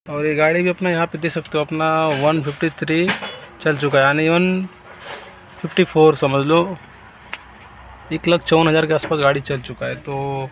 और ये गाड़ी भी अपना यहाँ पे देख सकते हो, अपना 153 चल चुका है, यानी 154 समझ लो, 1,54,000 के आसपास गाड़ी चल चुका है। तो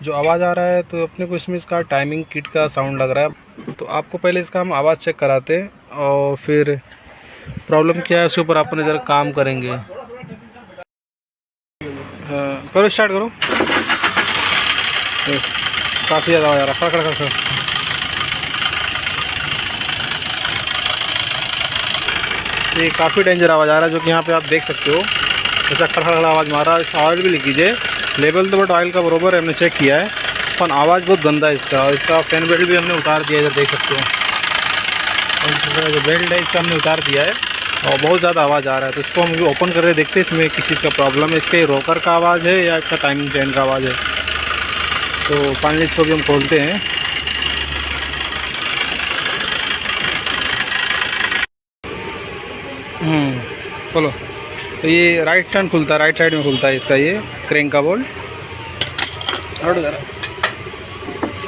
जो आवाज़ आ रहा है तो अपने को इसमें इसका टाइमिंग किट का साउंड लग रहा है। तो आपको पहले इसका हम आवाज़ चेक कराते हैं और फिर प्रॉब्लम क्या है उसके ऊपर अपन इधर काम करेंगे। करो, स्टार्ट करो। काफ़ी ज़्यादा आवाज़ आ रहा है, खड़ ये काफ़ी डेंजर आवाज़ आ रहा है, जो कि यहाँ पे आप देख सकते हो। ऐसा खड़खड़ आवाज़ मार रहा है। इसका ऑयल भी लिख लीजिए, लेवल तो बट ऑयल का बरोबर है, हमने चेक किया है, पर आवाज़ बहुत गंदा है इसका। और इसका फैन बेल्ट भी हमने उतार दिया है, इधर देख सकते हो। और जो बेल्ट है इसका हमने उतार दिया है और बहुत ज़्यादा आवाज़ आ रहा है। तो इसको हम ओपन करके देखते हैं इसमें किस चीज़ का प्रॉब्लम है, इसके रोकर का आवाज़ है या इसका टाइमिंग चेन का आवाज़ है। तो फाइनली इसको भी हम खोलते हैं। खोलो। तो ये राइट टर्न खुलता है, राइट साइड में खुलता है इसका ये क्रैंक का बोल्ट।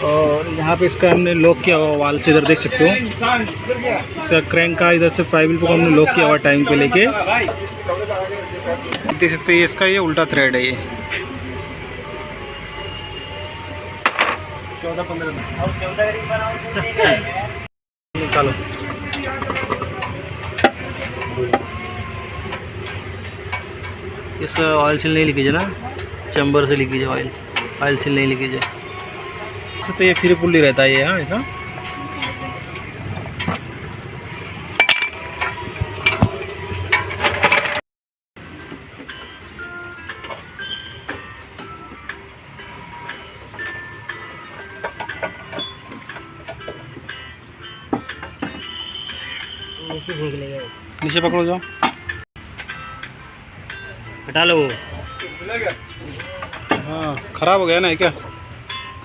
और यहाँ पे इसका हमने लॉक किया हुआ वाल से, इधर देख सकते हो। इसका क्रैंक का इधर से फाइबिल को हमने लॉक किया हुआ टाइम पे लेके, देख सकते हैं। इसका ये उल्टा थ्रेड है ये। 14-15 चलो। इस ऑयल सील नहीं लीकेज है ना, चैम्बर से लीकेज है ऑयल सील नहीं लीकेज है। तो ये फ्री पुल्ली रहता है ये, हाँ ऐसा। नीचे पकड़ो, जाओ हटा लो। हाँ खराब हो गया ना क्या?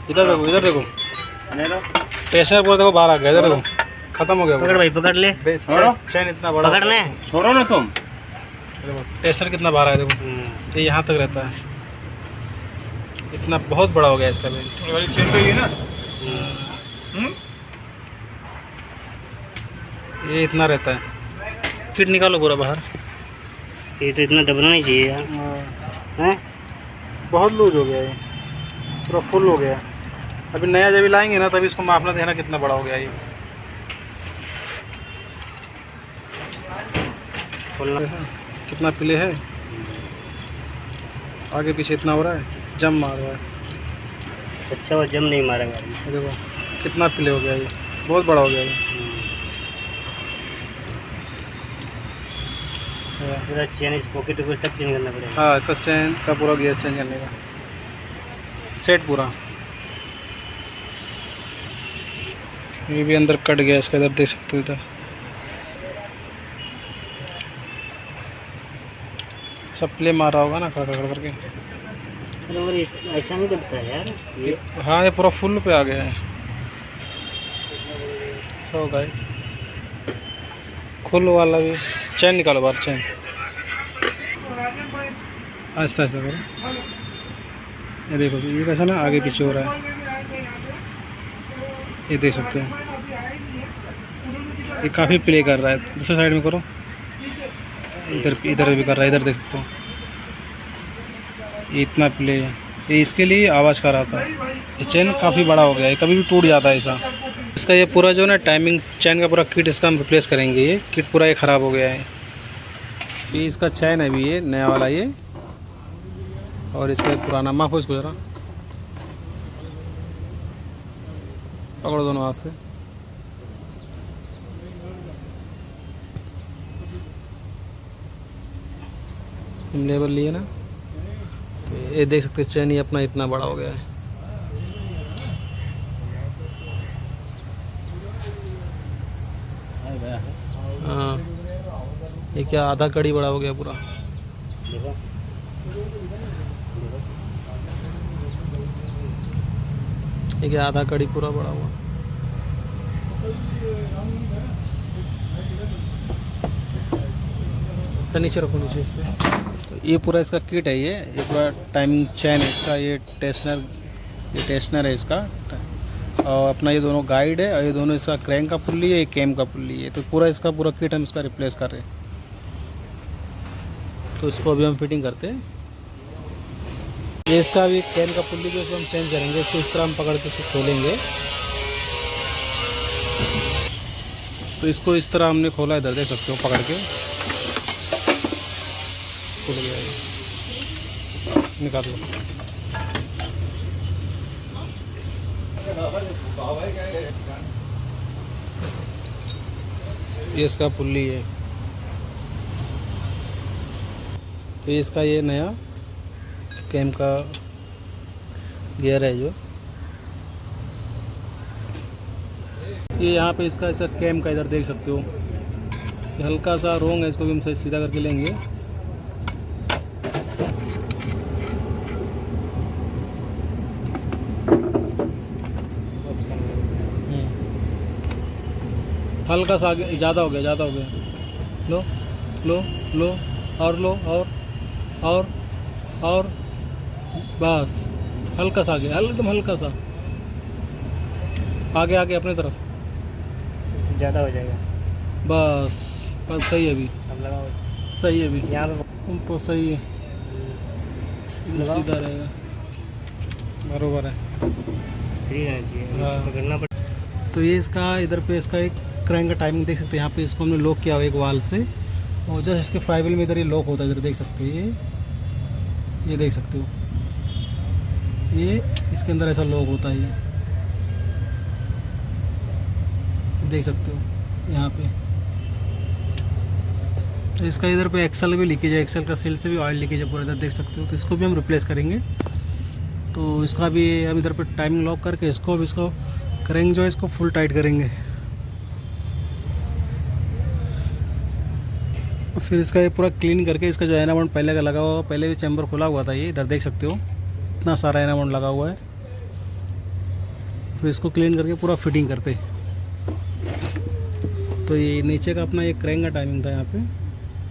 इधर देखो, इधर देखो, प्रेशर पूरा देखो बाहर आ गया। इधर देखो, खत्म हो गया। पकड़ भाई, पकड़ ले। चैन इतना बड़ा, पकड़ने छोड़ो ना तुम। देखो प्रेशर कितना बाहर है, देखो ये यहाँ तक रहता है। इतना बहुत बड़ा हो गया इसका बेल्ट। वाली चेन तो ये ना, ये इतना रहता है। फिर निकालो पूरा बाहर। ये तो इतना दबना नहीं चाहिए यार, हैं? बहुत लूज हो गया ये, पूरा फुल हो गया। अभी नया जब भी लाएंगे ना, तभी इसको मापना देना कितना बड़ा हो गया ये। कितना प्ले है, आगे पीछे इतना हो रहा है, जम मार रहा है। अच्छा वो जम नहीं मारेगा। देखो कितना प्ले हो गया ये, बहुत बड़ा हो गया ये। पूरा चेन, इस पॉकेट को सब चेंज करना पड़ेगा। हाँ इसका चेन का पूरा गियर चेंज करने का सेट पूरा। ये भी अंदर कट गया इसका, इधर देख सकते हो। इधर सब प्ले मारा होगा ना, खड़ करके। ऐसा नहीं करता है यार ये। हाँ ये पूरा फुल पे आ गया है। तो गाइस खुल वाला भी चैन निकालो बाहर, चैन ऐसा ऐसा करो। ये देखो ये कैसा ना आगे पीछे हो रहा है, ये देख सकते हैं। ये काफ़ी प्ले कर रहा है। दूसरे साइड में करो, इधर इधर भी कर रहा है, इधर देख सकते हो। ये इतना प्ले है, ये इसके लिए आवाज़ कर रहा था। ये चैन काफ़ी बड़ा हो गया है, कभी भी टूट जाता है ऐसा। इसका ये पूरा जो ना टाइमिंग चैन का पूरा किट इसका हम रिप्लेस करेंगे। ये किट पूरा ये ख़राब हो गया है। ये इसका चैन है भी, ये नया वाला ये, और इसका पुराना। माफो इसको ज़रा, पकड़ो दोनों हाथ से। हम लेबर लिए ना, तो ये देख सकते हैं चैन ही अपना इतना बड़ा हो गया है। हाँ ये क्या आधा कड़ी बड़ा हो गया पूरा। ये क्या आधा कड़ी पूरा बड़ा हुआ। तो नीचे रखो, नीचे इस पर। तो ये पूरा इसका किट है, ये पूरा टाइमिंग चैन है इसका। ये टेस्नर है इसका। और अपना ये दोनों गाइड है और ये दोनों इसका क्रैंक का पुल्ली है, ये कैम का पुल्ली है। तो पूरा इसका पूरा किट हम इसका रिप्लेस कर रहे हैं। तो इसको अभी हम फिटिंग करते हैं। ये इसका भी कैम का पुल्ली जो इसको हम चेंज करेंगे। इसको इस तरह हम पकड़ के इसको खोलेंगे। तो इसको इस तरह हमने खोला, इधर देख सकते हो पकड़ के खुल गया है। निकाल लो। ये इसका पुल्ली है। तो ये इसका ये नया कैम का गियर है जो ये यहाँ पे इसका कैम का इधर देख सकते हो, ये हल्का सा रोंग है, इसको भी हम सही सीधा करके लेंगे। हल्का सा आगे, ज़्यादा हो गया। लो लो लो और लो और बस हल्का सा आगे, एकदम हल्का सा आगे अपने तरफ, ज़्यादा हो जाएगा। बस सही है अभी। अब लगाओ। सही है अभी, यहाँ तो सही है, सीधा रहेगा, बरोबर है। फ्री रहना चाहिए। हाँ। पकड़ना पड़ेगा। तो ये इसका इधर पे इसका एक क्रैंक का टाइमिंग देख सकते हैं। यहाँ पे इसको हमने लॉक किया हुआ एक वाल से, और जस्ट इसके फ्राइवल में इधर ये लॉक होता है, इधर देख सकते हो। ये देख सकते हो, ये इसके अंदर ऐसा लॉक होता है। ये देख सकते हो यहाँ पे। तो इसका इधर पे एक्सल भी लीकेज है, एक्सल का सेल से भी ऑयल लीकेज है पूरा, इधर देख सकते हो। तो इसको भी हम रिप्लेस करेंगे। तो इसका भी हम इधर पे टाइमिंग लॉक करके इसको क्रैंक जो है इसको फुल टाइट करेंगे। फिर इसका ये पूरा क्लीन करके इसका जो एनामोंट पहले का लगा हुआ, पहले भी चैम्बर खुला हुआ था, ये इधर देख सकते हो इतना सारा एनामोंट लगा हुआ है। फिर इसको क्लीन करके पूरा फिटिंग करते। तो ये नीचे का अपना ये क्रैंक का टाइमिंग था यहाँ पे,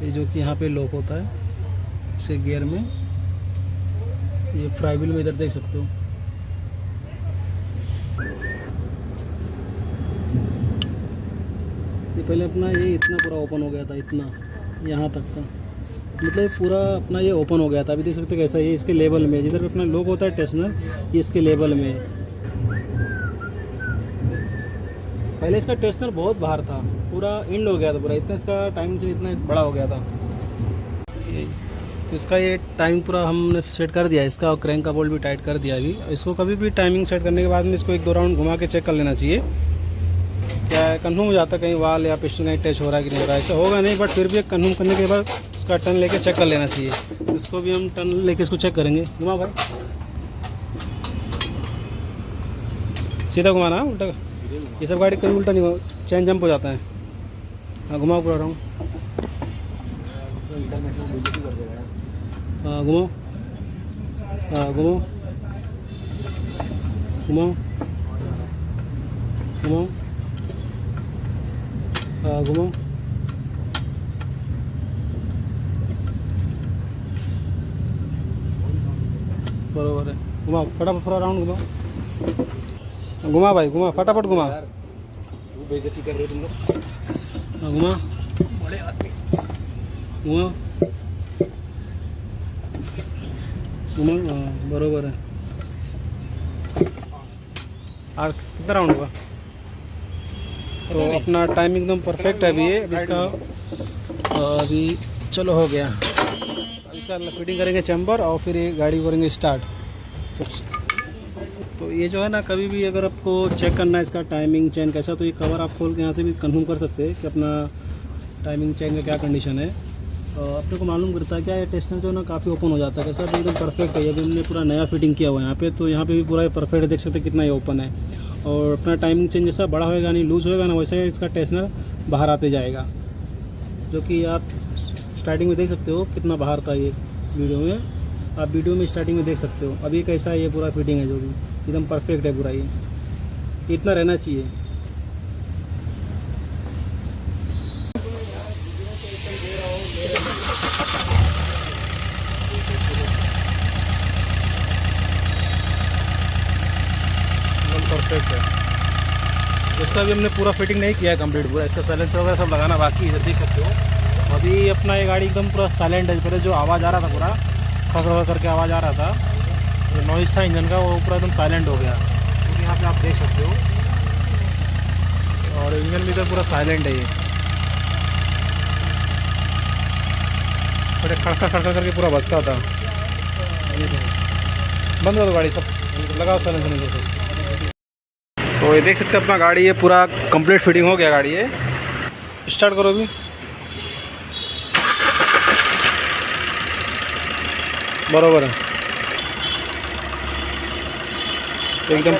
ये जो कि यहाँ पे लॉक होता है इसे गियर में, ये फ्राइविल में इधर देख सकते हो। ये पहले अपना ये इतना पूरा ओपन हो गया था, इतना यहाँ तक का, मतलब पूरा अपना ये ओपन हो गया था। अभी देख सकते हो कैसा ये इसके लेवल में, जिधर अपना लॉक होता है टेंशनर, ये इसके लेवल में है। पहले इसका टेंशनर बहुत बाहर था, पूरा इंड हो गया था पूरा, इतना इसका टाइम इतना बड़ा हो गया था। तो इसका ये टाइम पूरा हमने सेट कर दिया, इसका और क्रैंक का बोल्ट भी टाइट कर दिया। अभी इसको कभी भी टाइमिंग सेट करने के बाद में इसको 1-2 राउंड घुमा के चेक कर लेना चाहिए, क्या है कन्फर्म हो जाता है कहीं वाल या पिस्टन कहीं टच हो रहा है कि नहीं हो रहा है। ऐसा होगा नहीं, बट फिर भी कन्फर्म करने के बाद उसका टर्न लेके चेक कर लेना चाहिए। तो इसको भी हम टर्न लेके इसको चेक करेंगे। घुमा भाई, सीधा घुमाना, उल्टा ये सब गाड़ी कभी उल्टा नहीं हो, चैन जंप हो जाता है। हाँ घुमाओ पूरा राउंड, हाँ घुमाओ, हाँ घुमाओ घुमाओ घुमाओ, हाँ घुमाओ, बरोबर है। घुमाओ फटाफट पूरा राउंड घुमाओ, घुमा भाई घुमा, फटाफट घुमा, बेइज्जती कर रहे हो तुम लोग। हाँ घुमा, बड़े आदमी घुमा घुमा, हाँ बरोबर है। और कितना राउंड हुआ? तो अपना टाइम एकदम परफेक्ट है अभी ये। अभी इसका अभी चलो हो गया, इसका फिटिंग करेंगे चैम्बर और फिर ये गाड़ी करेंगे स्टार्ट। तो ये जो है ना, कभी भी अगर आपको चेक करना है इसका टाइमिंग चेन कैसा, तो ये कवर आप खोल के यहाँ से भी कंफर्म कर सकते हैं कि अपना टाइमिंग चेन का क्या कंडीशन है। अपने को मालूम करता है क्या, ये टेंशनर जो है ना काफ़ी ओपन हो जाता है, कैसा तो एकदम परफेक्ट है। अभी हमने पूरा नया फिटिंग किया हुआ है यहाँ पे, तो यहाँ पे भी पूरा परफेक्ट है, देख सकते हैं कितना ये ओपन है। और अपना टाइमिंग चेन जैसा बड़ा होएगा नहीं लूज़ होएगा ना, वैसे इसका टेंशनर बाहर आते जाएगा, जो कि आप स्टार्टिंग में देख सकते हो कितना बाहर था ये वीडियो में, आप वीडियो में स्टार्टिंग में देख सकते हो। अभी कैसा ये पूरा फिटिंग है, जो भी एकदम परफेक्ट है पूरा, ये इतना रहना चाहिए। परफेक्ट है। इसका भी हमने पूरा फिटिंग नहीं किया है कंप्लीट पूरा, इसका साइलेंसर वगैरह सब लगाना बाकी है, देख सकते हो। अभी अपना ये गाड़ी एकदम पूरा साइलेंट है। पहले जो आवाज़ आ रहा था पूरा खड़ करके आवाज़ आ रहा था, जो नॉइज़ था इंजन का, वो पूरा एकदम साइलेंट हो गया, क्योंकि यहाँ पे आप देख सकते हो। और इंजन भी तो पूरा साइलेंट है ये, बड़े खड़खड़ करके पूरा बजता था। बंद कर दो गाड़ी, सब लगाओ साइलेंसर नीचे से। तो ये देख सकते हैं अपना गाड़ी ये पूरा कंप्लीट फिटिंग हो गया गाड़ी है। स्टार्ट करो अभी। बरोबर है एकदम।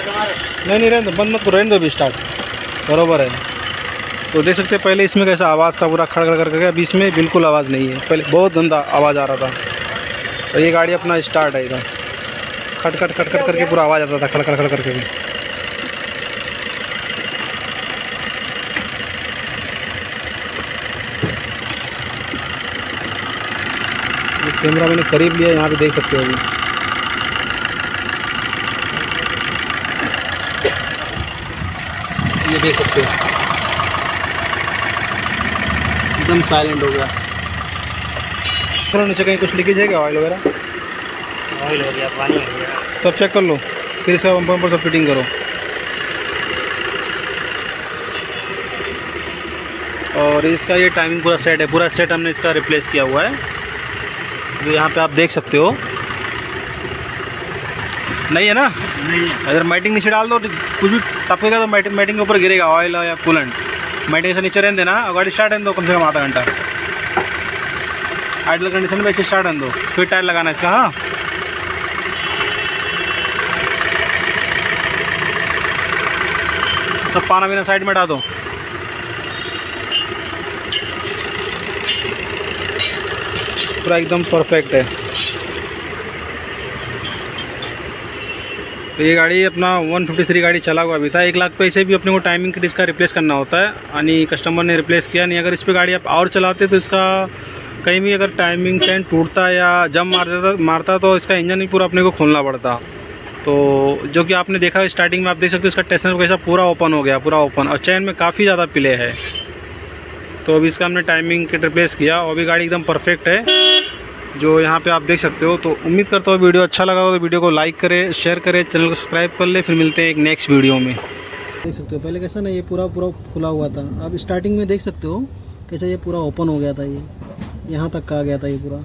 नहीं रहने दो, बंद मत करो, रहने दो अभी, स्टार्ट बरोबर है। तो देख सकते हैं पहले इसमें कैसा आवाज़ था पूरा खड़ करके, अभी इसमें बिल्कुल आवाज़ नहीं है। पहले बहुत गंदा आवाज़ आ रहा था। तो ये गाड़ी अपना स्टार्ट है एकदम, खट करके पूरा आवाज़ आता था, खड़ करके भी। ये कैमरा मैंने करीब लिया, यहाँ पे देख सकते हो अभी। ये देख सकते हो एकदम साइलेंट हो गया। चलो नीचे कहीं कुछ लीकेज है क्या, ऑयल वगैरह? ऑयल हो गया, पानी हो गया, सब चेक कर लो, फिर इसका पंप पर सब फिटिंग करो। और इसका ये टाइमिंग पूरा सेट है, पूरा सेट हमने इसका रिप्लेस किया हुआ है, जो यहाँ पे आप देख सकते हो। नहीं है ना? नहीं अगर मैटिंग नीचे डाल दो तो कुछ भी टपेगा तो मैटिंग के ऊपर गिरेगा ऑयल या कूलेंट। मैटिंग से नीचे रहने देना, गाड़ी स्टार्ट रहने दो कम से कम आधा घंटा, आइडल कंडीशन में ऐसे स्टार्ट रहने दो, फिर टायर लगाना इसका। हाँ, सब पाना बिना साइड में हटा दो। पूरा एकदम परफेक्ट है। तो ये गाड़ी अपना 153 गाड़ी चला हुआ अभी था। 1 लाख पे इसे भी अपने को टाइमिंग किट इसका रिप्लेस करना होता है, यानी कस्टमर ने रिप्लेस किया नहीं। अगर इस पे गाड़ी आप और चलाते तो इसका कहीं भी अगर टाइमिंग चेन टूटता या जम मारता तो इसका इंजन ही पूरा अपने को खोलना पड़ता। तो जो कि आपने देखा स्टार्टिंग में, आप देख सकते हो इसका टेंशनर कैसा पूरा ओपन हो गया, पूरा ओपन, और चैन में काफ़ी ज़्यादा प्ले है। तो अभी इसका हमने टाइमिंग किट रिप्लेस किया और अभी गाड़ी एकदम परफेक्ट है, जो यहाँ पे आप देख सकते हो। तो उम्मीद करता हूँ वीडियो अच्छा लगा हो तो वीडियो को लाइक करें, शेयर करें, चैनल को सब्सक्राइब कर ले। फिर मिलते हैं एक नेक्स्ट वीडियो में। देख सकते हो पहले कैसा ना ये पूरा खुला हुआ था, अब स्टार्टिंग में देख सकते हो कैसे ये पूरा ओपन हो गया था, ये यहाँ तक का आ गया था ये पूरा।